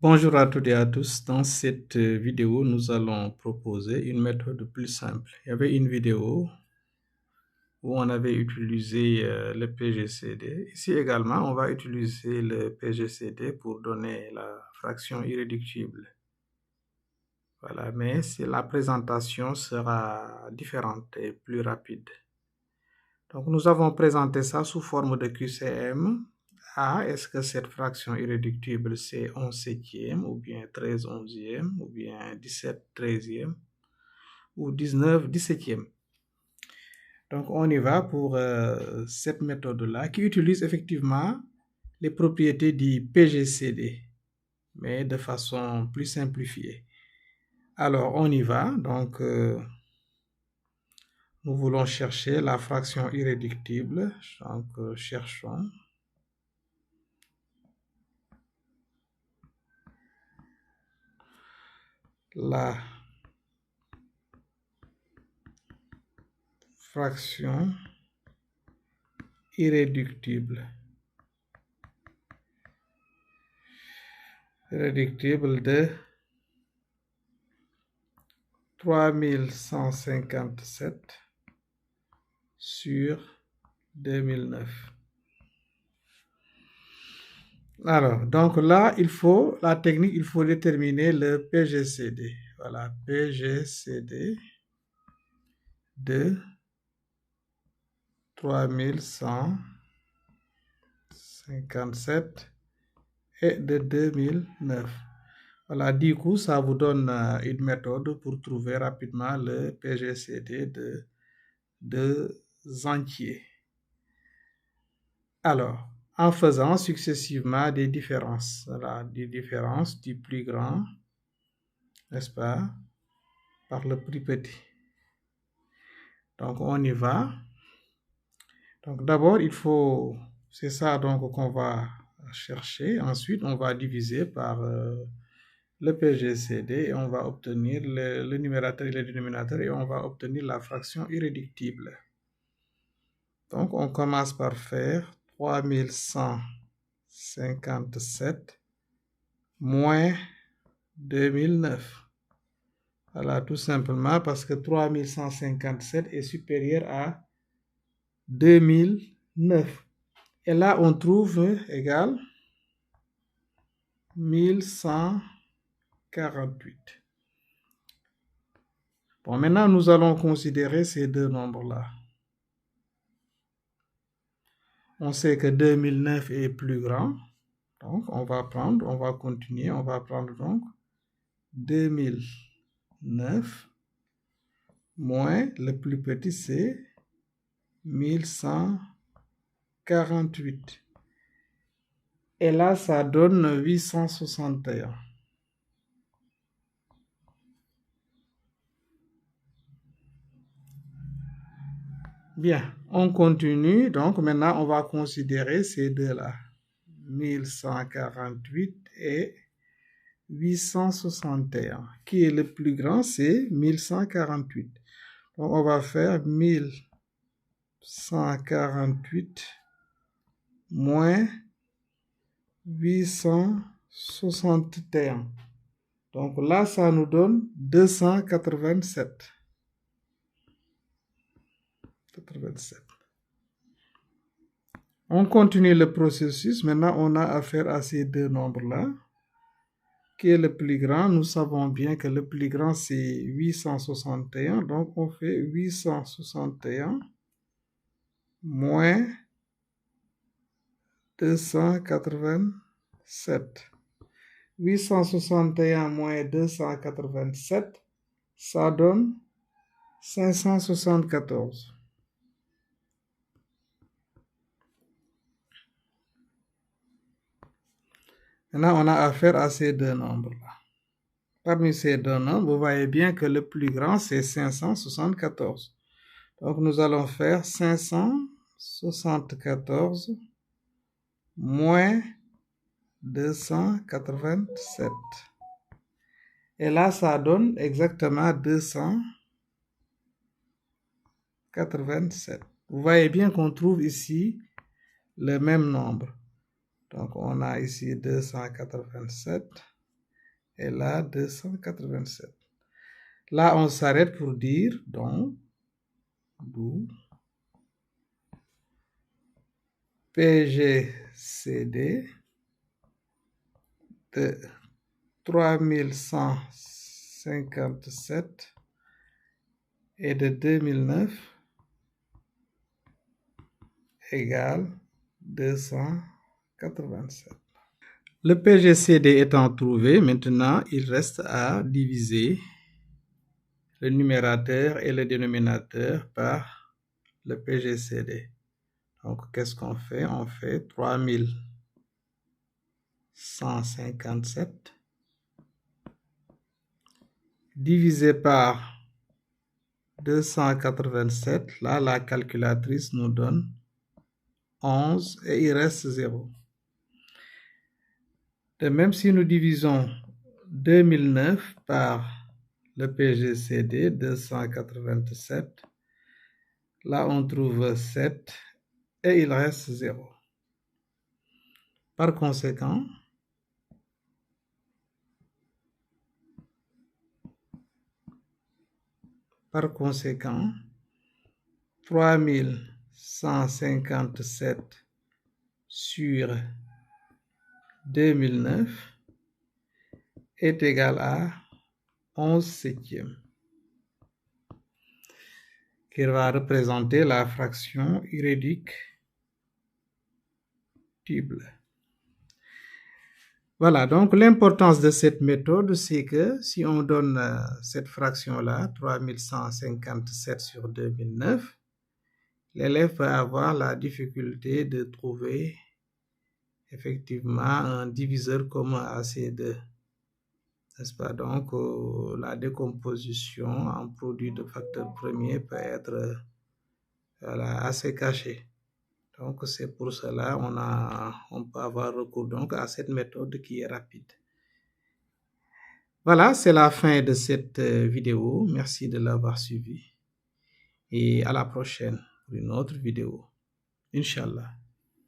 Bonjour à toutes et à tous. Dans cette vidéo, nous allons proposer une méthode plus simple. Il y avait une vidéo où on avait utilisé le PGCD. Ici également, on va utiliser le PGCD pour donner la fraction irréductible. Voilà, mais la présentation sera différente et plus rapide. Donc, nous avons présenté ça sous forme de QCM. Est-ce que cette fraction irréductible, c'est 11 septième, ou bien 13 onzième, ou bien 17 treizième, ou 19 dix-septième. Donc, on y va pour cette méthode-là, qui utilise effectivement les propriétés du PGCD, mais de façon plus simplifiée. Alors, on y va. Donc, nous voulons chercher la fraction irréductible. Donc, cherchons. La fraction irréductible de 3157 sur 2009. Alors, donc là, il faut déterminer le PGCD. Voilà, PGCD de 3157 et de 2009. Voilà, du coup, ça vous donne une méthode pour trouver rapidement le PGCD de deux entiers. Alors, en faisant successivement des différences, voilà, des différences du plus grand, n'est-ce pas, par le plus petit. Donc, on y va. Donc, d'abord, c'est ça donc qu'on va chercher. Ensuite, on va diviser par le PGCD et on va obtenir le numérateur et le dénominateur et on va obtenir la fraction irréductible. Donc, on commence par faire 3157 moins 2009. Voilà, tout simplement parce que 3157 est supérieur à 2009. Et là, on trouve égal 1148. Bon, maintenant, nous allons considérer ces deux nombres-là. On sait que 2009 est plus grand. Donc, on va continuer. On va prendre donc 2009 moins le plus petit, c'est 1148. Et là, ça donne 861. Bien, on continue. Donc, maintenant, on va considérer ces deux-là. 1148 et 861. Qui est le plus grand? C'est 1148. Donc, on va faire 1148 moins 861. Donc là, ça nous donne 287. On continue le processus. Maintenant, on a affaire à ces deux nombres-là. Qui est le plus grand? Nous savons bien que le plus grand, c'est 861. Donc, on fait 861 moins 287. 861 moins 287, ça donne 574. Maintenant, on a affaire à ces deux nombres-là. Parmi ces deux nombres, vous voyez bien que le plus grand, c'est 574. Donc, nous allons faire 574 moins 287. Et là, ça donne exactement 287. Vous voyez bien qu'on trouve ici le même nombre. Donc, on a ici 287 et là 287. Là, on s'arrête pour dire donc d'où PGCD de 3157 et de 2009 égale 287. Le PGCD étant trouvé, maintenant, il reste à diviser le numérateur et le dénominateur par le PGCD. Donc, qu'est-ce qu'on fait? On fait 3157 divisé par 287. Là, la calculatrice nous donne 11 et il reste 0. De même, si nous divisons 2009 par le PGCD, 287, là, on trouve 7 et il reste 0. Par conséquent, Par conséquent, 3157 sur 2009 est égal à 11 septièmes, qui va représenter la fraction irréductible. Voilà, donc l'importance de cette méthode, c'est que si on donne cette fraction-là, 3157 sur 2009, l'élève va avoir la difficulté de trouver effectivement un diviseur commun à ces deux. N'est-ce pas? Donc, la décomposition en produit de facteurs premiers peut être assez cachée. Donc, c'est pour cela on peut avoir recours donc à cette méthode qui est rapide. Voilà, c'est la fin de cette vidéo. Merci de l'avoir suivi. Et à la prochaine pour une autre vidéo. Inch'Allah.